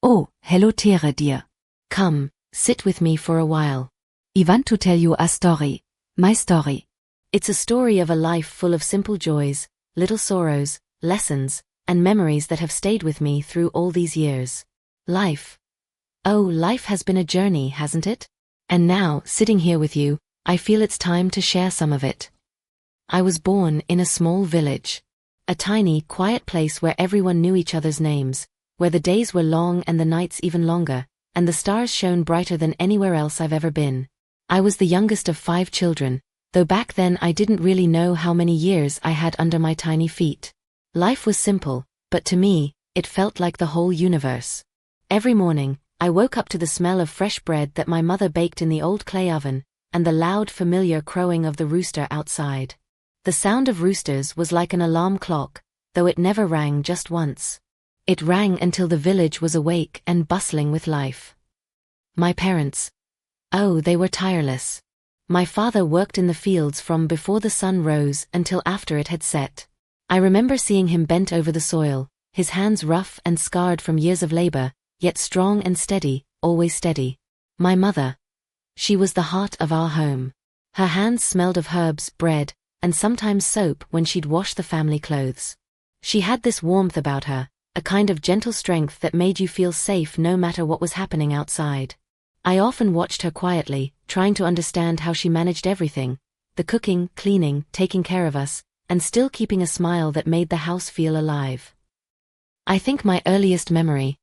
Oh, hello Tere dear. Come, sit with me for a while. I want to tell you a story. My story. It's a story of a life full of simple joys, little sorrows, lessons, and memories that have stayed with me through all these years. Life. Oh, life has been a journey, hasn't it? And now, sitting here with you, I feel it's time to share some of it. I was born in a small village. A tiny, quiet place where everyone knew each other's names, where the days were long and the nights even longer, and the stars shone brighter than anywhere else I've ever been. I was the youngest of 5 children, though back then I didn't really know how many years I had under my tiny feet. Life was simple, but to me, it felt like the whole universe. Every morning, I woke up to the smell of fresh bread that my mother baked in the old clay oven, and the loud, familiar crowing of the rooster outside. The sound of roosters was like an alarm clock, though it never rang just once. It rang until the village was awake and bustling with life. My parents. Oh, they were tireless. My father worked in the fields from before the sun rose until after it had set. I remember seeing him bent over the soil, his hands rough and scarred from years of labor, yet strong and steady, always steady. My mother. She was the heart of our home. Her hands smelled of herbs, bread, and sometimes soap when she'd wash the family clothes. She had this warmth about her, a kind of gentle strength that made you feel safe no matter what was happening outside. I often watched her quietly, trying to understand how she managed everything, the cooking, cleaning, taking care of us, and still keeping a smile that made the house feel alive. I think my earliest memory,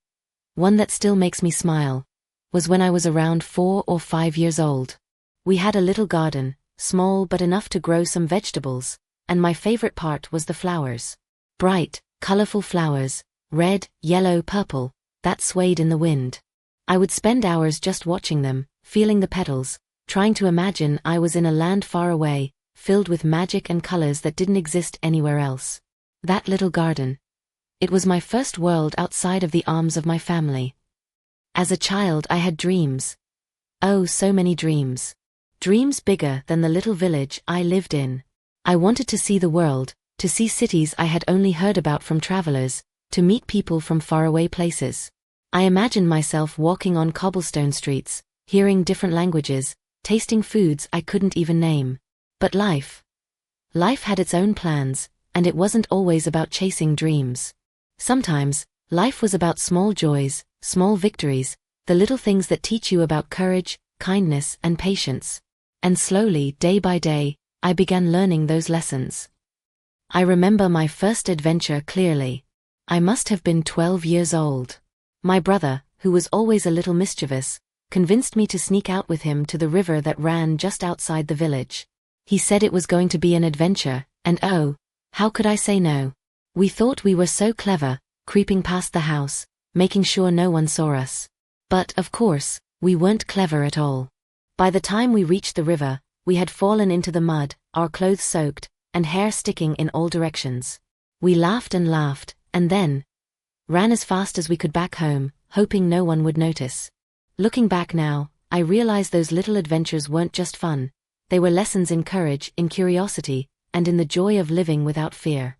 one that still makes me smile, was when I was around 4 or 5 years old. We had a little garden, small but enough to grow some vegetables, and my favorite part was the flowers. Bright, colorful flowers, red, yellow, purple, that swayed in the wind. I would spend hours just watching them, feeling the petals, trying to imagine I was in a land far away, filled with magic and colors that didn't exist anywhere else. That little garden. It was my first world outside of the arms of my family. As a child I had dreams. Oh, so many dreams. Dreams bigger than the little village I lived in. I wanted to see the world, to see cities I had only heard about from travelers, to meet people from faraway places. I imagined myself walking on cobblestone streets, hearing different languages, tasting foods I couldn't even name. But life had its own plans, and it wasn't always about chasing dreams. Sometimes, life was about small joys, small victories, the little things that teach you about courage, kindness, and patience. And slowly, day by day, I began learning those lessons. I remember my first adventure clearly. I must have been 12 years old. My brother, who was always a little mischievous, convinced me to sneak out with him to the river that ran just outside the village. He said it was going to be an adventure, and oh, how could I say no? We thought we were so clever, creeping past the house, making sure no one saw us. But, of course, we weren't clever at all. By the time we reached the river, we had fallen into the mud, our clothes soaked, and hair sticking in all directions. We laughed, and then ran as fast as we could back home, hoping no one would notice. Looking back now, I realize those little adventures weren't just fun. They were lessons in courage, in curiosity, and in the joy of living without fear.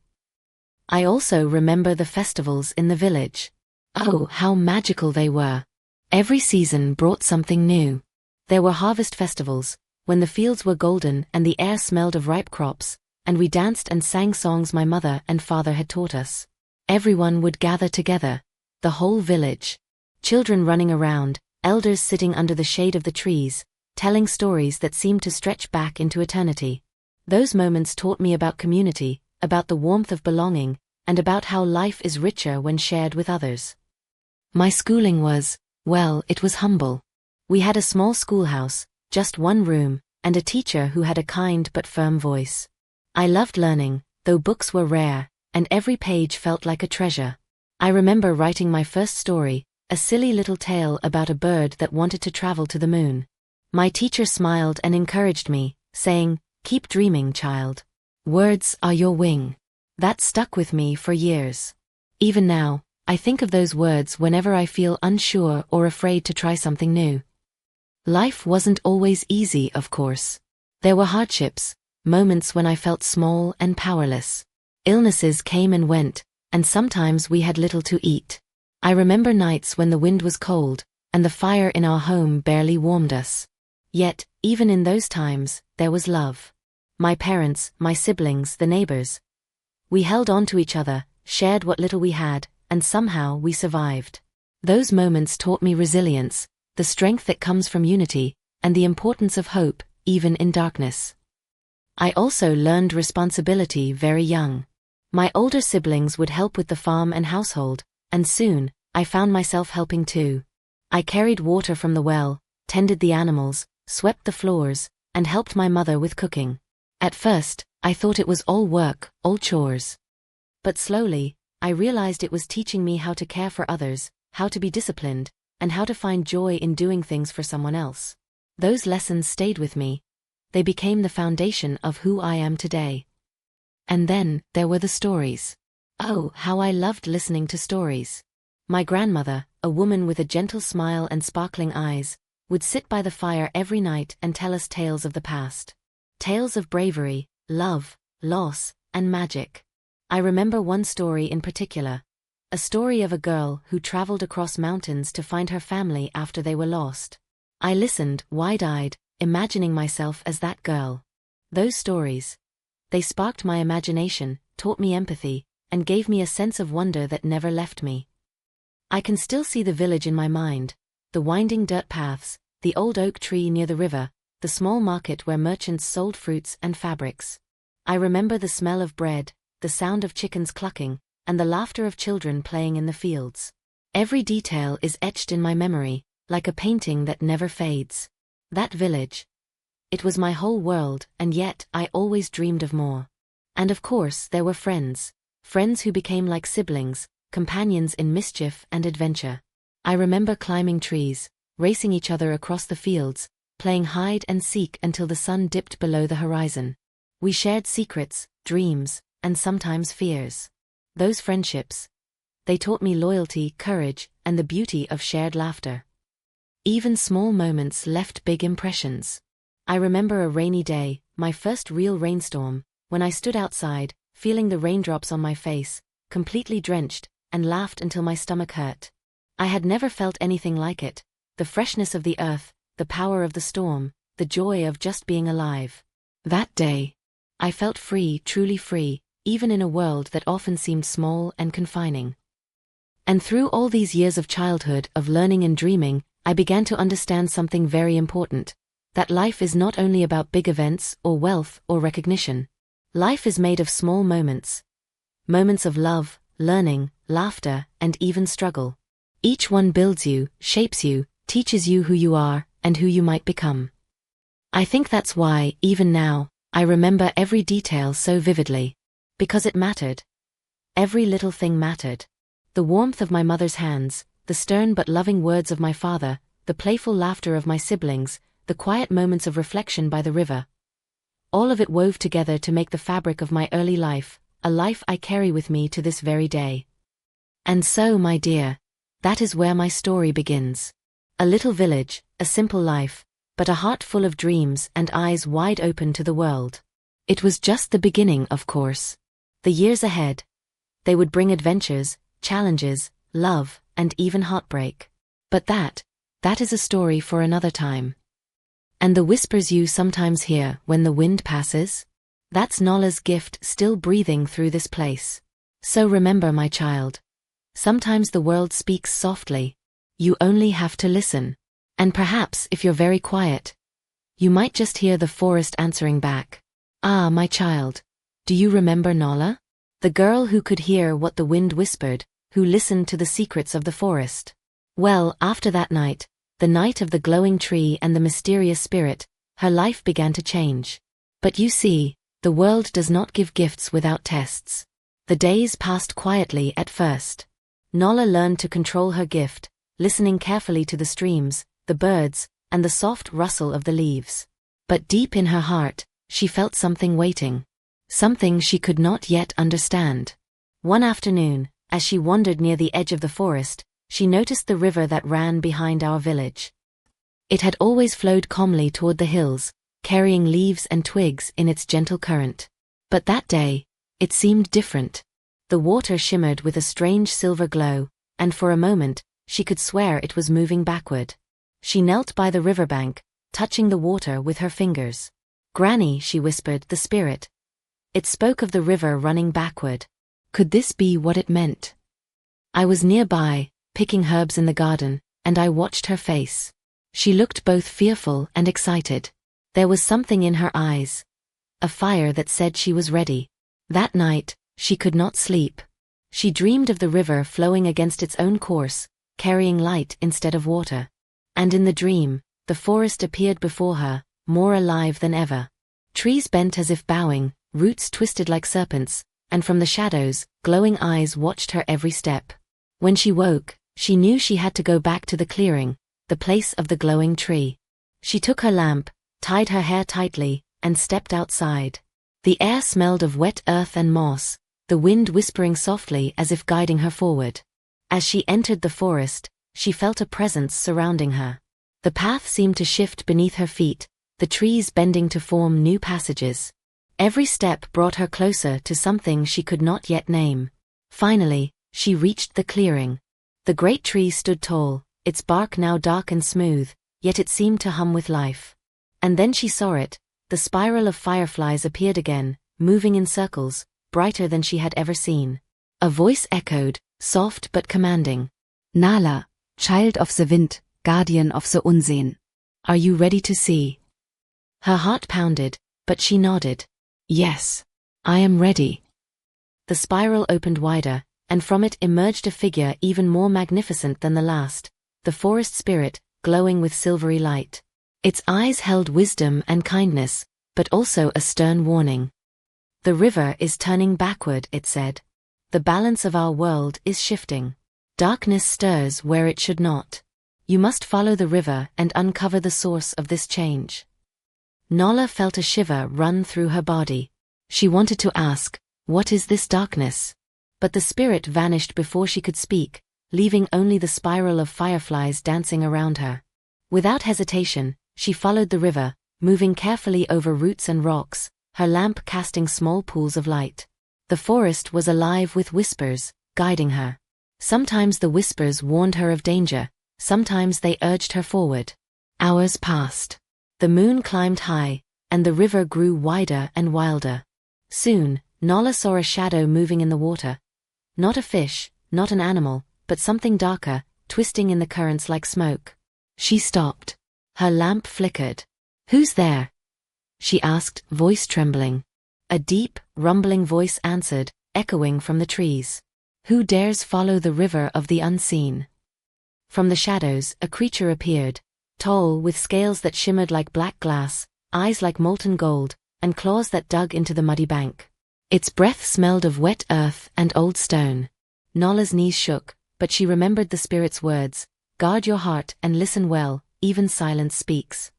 I also remember the festivals in the village. Oh, how magical they were. Every season brought something new. There were harvest festivals, when the fields were golden and the air smelled of ripe crops, and we danced and sang songs my mother and father had taught us. Everyone would gather together, the whole village. Children running around, elders sitting under the shade of the trees, telling stories that seemed to stretch back into eternity. Those moments taught me about community, about the warmth of belonging, and about how life is richer when shared with others. My schooling was, well, it was humble. We had a small schoolhouse, just one room, and a teacher who had a kind but firm voice. I loved learning, though books were rare, and every page felt like a treasure. I remember writing my first story, a silly little tale about a bird that wanted to travel to the moon. My teacher smiled and encouraged me, saying, "Keep dreaming, child. Words are your wing." That stuck with me for years. Even now, I think of those words whenever I feel unsure or afraid to try something new. Life wasn't always easy, of course. There were hardships, moments when I felt small and powerless. Illnesses came and went, and sometimes we had little to eat. I remember nights when the wind was cold, and the fire in our home barely warmed us. Yet, even in those times, there was love. My parents, my siblings, the neighbors. We held on to each other, shared what little we had, and somehow we survived. Those moments taught me resilience, the strength that comes from unity, and the importance of hope, even in darkness. I also learned responsibility very young. My older siblings would help with the farm and household, and soon, I found myself helping too. I carried water from the well, tended the animals, swept the floors, and helped my mother with cooking. At first, I thought it was all work, all chores. But slowly, I realized it was teaching me how to care for others, how to be disciplined, and how to find joy in doing things for someone else. Those lessons stayed with me. They became the foundation of who I am today. And then, there were the stories. Oh, how I loved listening to stories. My grandmother, a woman with a gentle smile and sparkling eyes, would sit by the fire every night and tell us tales of the past. Tales of bravery, love, loss, and magic. I remember one story in particular. A story of a girl who traveled across mountains to find her family after they were lost. I listened, wide-eyed, imagining myself as that girl. Those stories. They sparked my imagination, taught me empathy, and gave me a sense of wonder that never left me. I can still see the village in my mind, the winding dirt paths, the old oak tree near the river, the small market where merchants sold fruits and fabrics. I remember the smell of bread, the sound of chickens clucking, and the laughter of children playing in the fields. Every detail is etched in my memory, like a painting that never fades. That village. It was my whole world, and yet I always dreamed of more. And of course there were friends. Friends who became like siblings, companions in mischief and adventure. I remember climbing trees, racing each other across the fields, playing hide and seek until the sun dipped below the horizon. We shared secrets, dreams, and sometimes fears. Those friendships. They taught me loyalty, courage, and the beauty of shared laughter. Even small moments left big impressions. I remember a rainy day, my first real rainstorm, when I stood outside, feeling the raindrops on my face, completely drenched, and laughed until my stomach hurt. I had never felt anything like it. The freshness of the earth, the power of the storm, the joy of just being alive. That day, I felt free, truly free, even in a world that often seemed small and confining. And through all these years of childhood, of learning and dreaming, I began to understand something very important. That life is not only about big events, or wealth, or recognition. Life is made of small moments. Moments of love, learning, laughter, and even struggle. Each one builds you, shapes you, teaches you who you are, and who you might become. I think that's why, even now, I remember every detail so vividly. Because it mattered. Every little thing mattered. The warmth of my mother's hands, the stern but loving words of my father, the playful laughter of my siblings, the quiet moments of reflection by the river. All of it wove together to make the fabric of my early life, a life I carry with me to this very day. And so, my dear, that is where my story begins. A little village, a simple life, but a heart full of dreams and eyes wide open to the world. It was just the beginning, of course. The years ahead. They would bring adventures, challenges, love, and even heartbreak. But that is a story for another time. And the whispers you sometimes hear when the wind passes? That's Nola's gift still breathing through this place. So remember, my child. Sometimes the world speaks softly. You only have to listen. And perhaps if you're very quiet, you might just hear the forest answering back. Ah, my child. Do you remember Nola? The girl who could hear what the wind whispered, who listened to the secrets of the forest. Well, after that night, the night of the glowing tree and the mysterious spirit, her life began to change. But you see, the world does not give gifts without tests. The days passed quietly at first. Nola learned to control her gift, listening carefully to the streams, the birds, and the soft rustle of the leaves. But deep in her heart, she felt something waiting. Something she could not yet understand. One afternoon, as she wandered near the edge of the forest, she noticed the river that ran behind our village. It had always flowed calmly toward the hills, carrying leaves and twigs in its gentle current. But that day, it seemed different. The water shimmered with a strange silver glow, and for a moment, she could swear it was moving backward. She knelt by the riverbank, touching the water with her fingers. "Granny," she whispered, "the spirit." It spoke of the river running backward. Could this be what it meant? I was nearby, picking herbs in the garden, and I watched her face. She looked both fearful and excited. There was something in her eyes. A fire that said she was ready. That night, she could not sleep. She dreamed of the river flowing against its own course, carrying light instead of water. And in the dream, the forest appeared before her, more alive than ever. Trees bent as if bowing, roots twisted like serpents, and from the shadows, glowing eyes watched her every step. When she woke, she knew she had to go back to the clearing, the place of the glowing tree. She took her lamp, tied her hair tightly, and stepped outside. The air smelled of wet earth and moss, the wind whispering softly as if guiding her forward. As she entered the forest, she felt a presence surrounding her. The path seemed to shift beneath her feet, the trees bending to form new passages. Every step brought her closer to something she could not yet name. Finally, she reached the clearing. The great tree stood tall, its bark now dark and smooth, yet it seemed to hum with life. And then she saw it. The spiral of fireflies appeared again, moving in circles, brighter than she had ever seen. A voice echoed, soft but commanding. "Nala, child of the wind, guardian of the unseen. Are you ready to see?" Her heart pounded, but she nodded. "Yes, I am ready." The spiral opened wider, and from it emerged a figure even more magnificent than the last, the forest spirit, glowing with silvery light. Its eyes held wisdom and kindness, but also a stern warning. "The river is turning backward," it said. "The balance of our world is shifting. Darkness stirs where it should not. You must follow the river and uncover the source of this change." Nala felt a shiver run through her body. She wanted to ask, "What is this darkness?" But the spirit vanished before she could speak, leaving only the spiral of fireflies dancing around her. Without hesitation, she followed the river, moving carefully over roots and rocks, her lamp casting small pools of light. The forest was alive with whispers, guiding her. Sometimes the whispers warned her of danger, sometimes they urged her forward. Hours passed. The moon climbed high, and the river grew wider and wilder. Soon, Nala saw a shadow moving in the water. Not a fish, not an animal, but something darker, twisting in the currents like smoke. She stopped. Her lamp flickered. "Who's there?" she asked, voice trembling. A deep, rumbling voice answered, echoing from the trees. "Who dares follow the river of the unseen?" From the shadows, a creature appeared, tall, with scales that shimmered like black glass, eyes like molten gold, and claws that dug into the muddy bank. Its breath smelled of wet earth and old stone. Nala's knees shook, but she remembered the spirit's words, "Guard your heart and listen well, even silence speaks."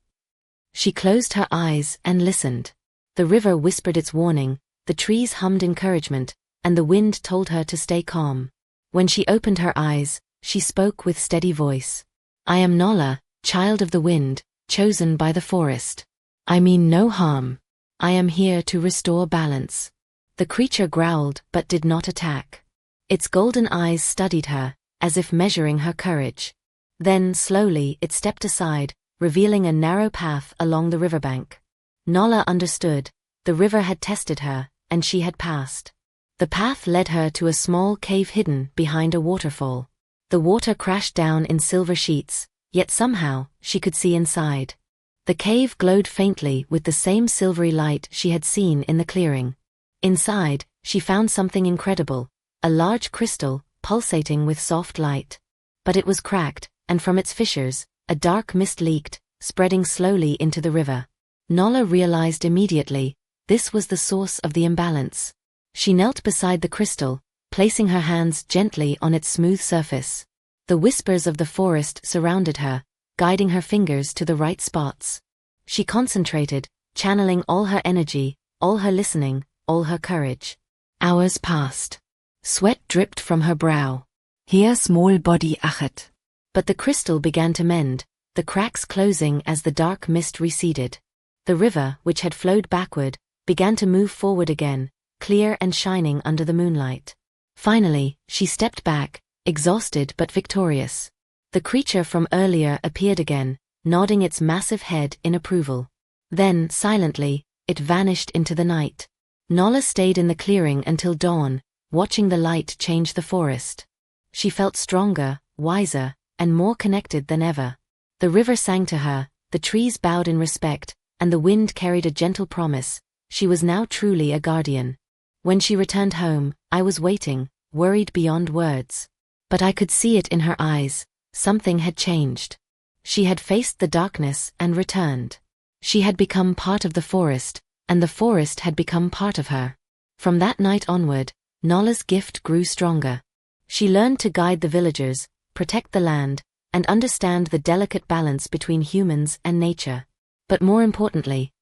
She closed her eyes and listened. The river whispered its warning, the trees hummed encouragement, and the wind told her to stay calm. When she opened her eyes, she spoke with steady voice. "I am Nala, child of the wind, chosen by the forest. I mean no harm. I am here to restore balance." The creature growled but did not attack. Its golden eyes studied her, as if measuring her courage. Then, slowly, it stepped aside, revealing a narrow path along the riverbank. Nala understood. The river had tested her, and she had passed. The path led her to a small cave hidden behind a waterfall. The water crashed down in silver sheets, yet somehow, she could see inside. The cave glowed faintly with the same silvery light she had seen in the clearing. Inside, she found something incredible, a large crystal, pulsating with soft light. But it was cracked, and from its fissures, a dark mist leaked, spreading slowly into the river. Nala realized immediately, this was the source of the imbalance. She knelt beside the crystal, placing her hands gently on its smooth surface. The whispers of the forest surrounded her, guiding her fingers to the right spots. She concentrated, channeling all her energy, all her listening, all her courage. Hours passed. Sweat dripped from her brow. "Here small body achet." But the crystal began to mend, the cracks closing as the dark mist receded. The river, which had flowed backward, began to move forward again, clear and shining under the moonlight. Finally, she stepped back, exhausted but victorious. The creature from earlier appeared again, nodding its massive head in approval. Then, silently, it vanished into the night. Nala stayed in the clearing until dawn, watching the light change the forest. She felt stronger, wiser, and more connected than ever. The river sang to her, the trees bowed in respect, and the wind carried a gentle promise. She was now truly a guardian. When she returned home, I was waiting, worried beyond words. But I could see it in her eyes. Something had changed. She had faced the darkness and returned. She had become part of the forest, and the forest had become part of her. From that night onward, Nala's gift grew stronger. She learned to guide the villagers, protect the land, and understand the delicate balance between humans and nature. But more importantly,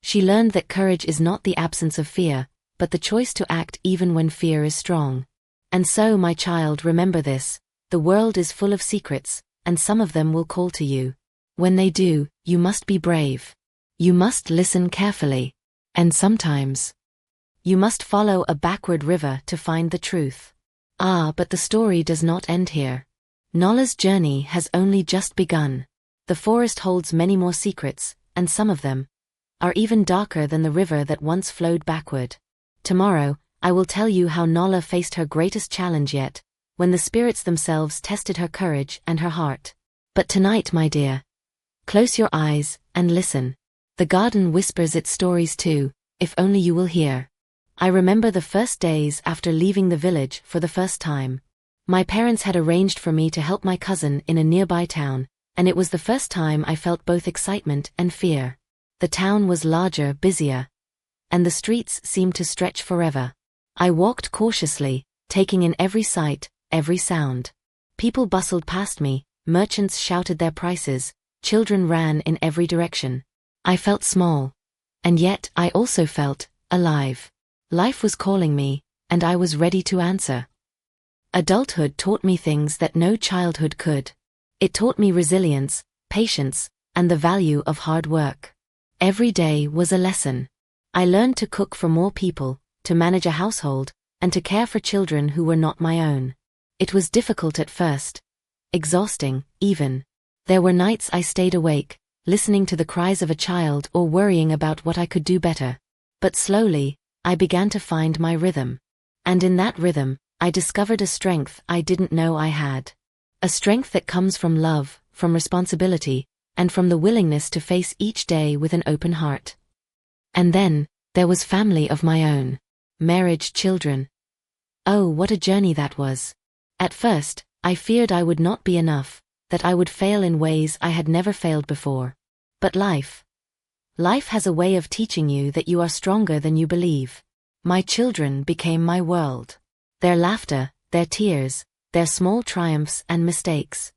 she learned that courage is not the absence of fear, but the choice to act even when fear is strong. And so, my child, remember this: the world is full of secrets, and some of them will call to you. When they do, you must be brave. You must listen carefully. And sometimes, you must follow a backward river to find the truth. But the story does not end here. Nala's journey has only just begun. The forest holds many more secrets, and some of them are even darker than the river that once flowed backward. Tomorrow, I will tell you how Nala faced her greatest challenge yet, when the spirits themselves tested her courage and her heart. But tonight, my dear, close your eyes and listen. The garden whispers its stories too, if only you will hear. I remember the first days after leaving the village for the first time. My parents had arranged for me to help my cousin in a nearby town, and it was the first time I felt both excitement and fear. The town was larger, busier, and the streets seemed to stretch forever. I walked cautiously, taking in every sight, every sound. People bustled past me, merchants shouted their prices, children ran in every direction. I felt small. And yet I also felt alive. Life was calling me, and I was ready to answer. Adulthood taught me things that no childhood could. It taught me resilience, patience, and the value of hard work. Every day was a lesson. I learned to cook for more people, to manage a household, and to care for children who were not my own. It was difficult at first. Exhausting, even. There were nights I stayed awake, listening to the cries of a child or worrying about what I could do better. But slowly, I began to find my rhythm. And in that rhythm, I discovered a strength I didn't know I had. A strength that comes from love, from responsibility, and from the willingness to face each day with an open heart. And then, there was family of my own. Marriage, children. Oh, what a journey that was. At first, I feared I would not be enough, that I would fail in ways I had never failed before. But life has a way of teaching you that you are stronger than you believe. My children became my world. Their laughter, their tears, their small triumphs and mistakes.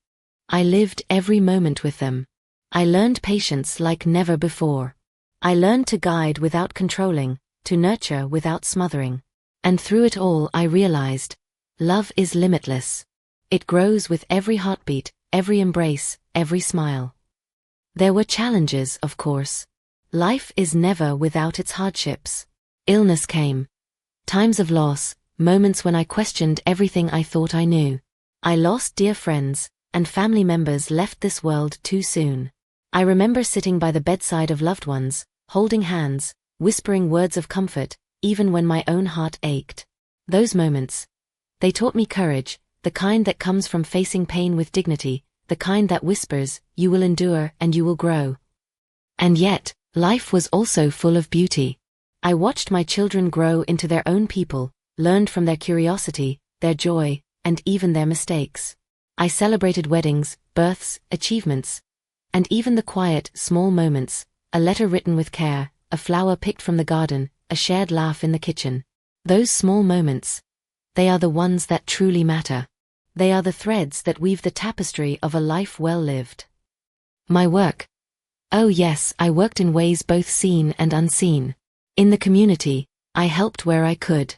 I lived every moment with them. I learned patience like never before. I learned to guide without controlling, to nurture without smothering. And through it all I realized, love is limitless. It grows with every heartbeat, every embrace, every smile. There were challenges, of course. Life is never without its hardships. Illness came. Times of loss, moments when I questioned everything I thought I knew. I lost dear friends, and family members left this world too soon. I remember sitting by the bedside of loved ones, holding hands, whispering words of comfort, even when my own heart ached. Those moments, they taught me courage, the kind that comes from facing pain with dignity, the kind that whispers, you will endure and you will grow. And yet, life was also full of beauty. I watched my children grow into their own people, learned from their curiosity, their joy, and even their mistakes. I celebrated weddings, births, achievements, and even the quiet, small moments, a letter written with care, a flower picked from the garden, a shared laugh in the kitchen. Those small moments, they are the ones that truly matter. They are the threads that weave the tapestry of a life well lived. My work. Oh yes, I worked in ways both seen and unseen. In the community, I helped where I could.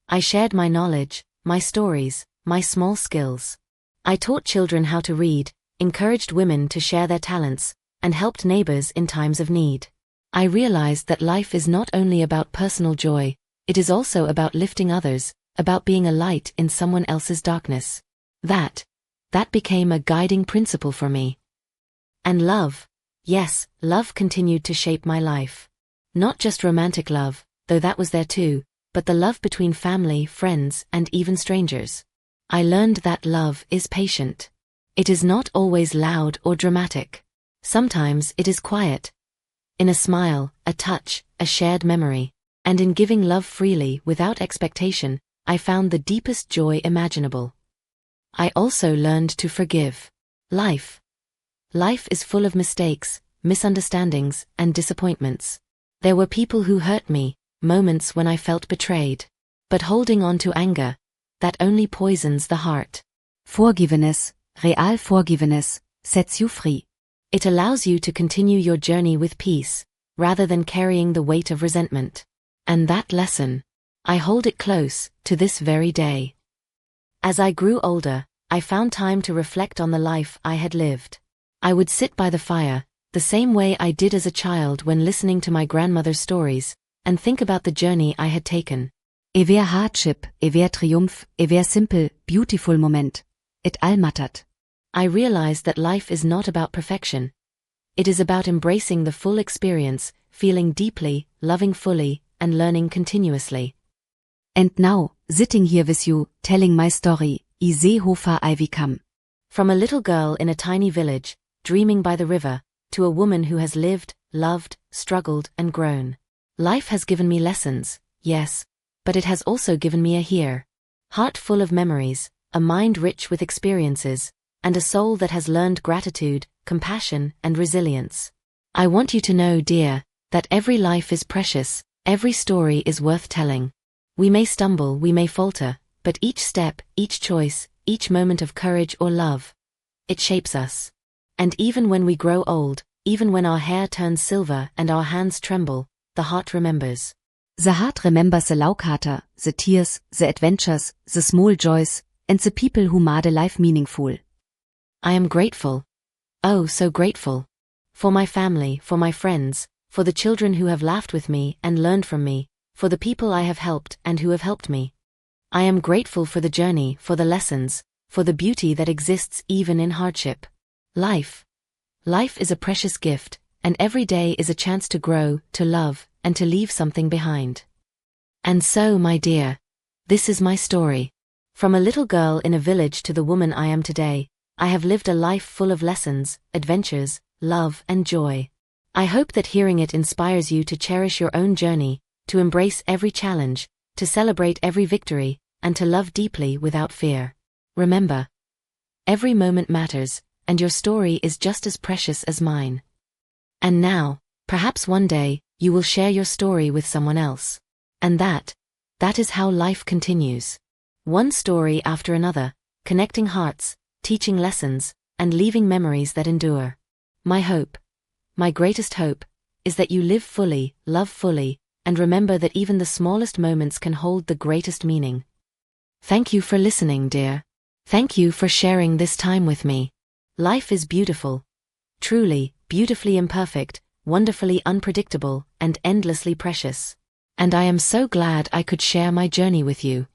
I shared my knowledge, my stories, my small skills. I taught children how to read, encouraged women to share their talents, and helped neighbors in times of need. I realized that life is not only about personal joy, it is also about lifting others, about being a light in someone else's darkness. That became a guiding principle for me. And love, yes, love continued to shape my life. Not just romantic love, though that was there too, but the love between family, friends, and even strangers. I learned that love is patient. It is not always loud or dramatic. Sometimes it is quiet. In a smile, a touch, a shared memory. And in giving love freely without expectation, I found the deepest joy imaginable. I also learned to forgive. Life is full of mistakes, misunderstandings, and disappointments. There were people who hurt me, moments when I felt betrayed. But holding on to anger, that only poisons the heart. Forgiveness, real forgiveness, sets you free. It allows you to continue your journey with peace, rather than carrying the weight of resentment. And that lesson, I hold it close to this very day. As I grew older, I found time to reflect on the life I had lived. I would sit by the fire, the same way I did as a child when listening to my grandmother's stories, and think about the journey I had taken. Ever hardship, ever triumph, ever simple, beautiful moment. It all mattered. I realized that life is not about perfection. It is about embracing the full experience, feeling deeply, loving fully, and learning continuously. And now, sitting here with you, telling my story, I see how far I become. From a little girl in a tiny village, dreaming by the river, to a woman who has lived, loved, struggled, and grown. Life has given me lessons, yes, but it has also given me a heart full of memories, a mind rich with experiences, and a soul that has learned gratitude, compassion, and resilience. I want you to know, dear, that every life is precious, every story is worth telling. We may stumble, we may falter, but each step, each choice, each moment of courage or love, it shapes us. And even when we grow old, even when our hair turns silver and our hands tremble, the heart remembers. The heart remembers the laughter, the tears, the adventures, the small joys, and the people who made life meaningful. I am grateful. Oh, so grateful. For my family, for my friends, for the children who have laughed with me and learned from me, for the people I have helped and who have helped me. I am grateful for the journey, for the lessons, for the beauty that exists even in hardship. Life is a precious gift, and every day is a chance to grow, to love, and to leave something behind. And so, my dear, this is my story. From a little girl in a village to the woman I am today, I have lived a life full of lessons, adventures, love, and joy. I hope that hearing it inspires you to cherish your own journey, to embrace every challenge, to celebrate every victory, and to love deeply without fear. Remember, every moment matters, and your story is just as precious as mine. And now, perhaps one day, you will share your story with someone else. And that is how life continues. One story after another, connecting hearts, teaching lessons, and leaving memories that endure. My hope, my greatest hope, is that you live fully, love fully, and remember that even the smallest moments can hold the greatest meaning. Thank you for listening, dear. Thank you for sharing this time with me. Life is beautiful. Truly, beautifully imperfect, wonderfully unpredictable, and endlessly precious. And I am so glad I could share my journey with you.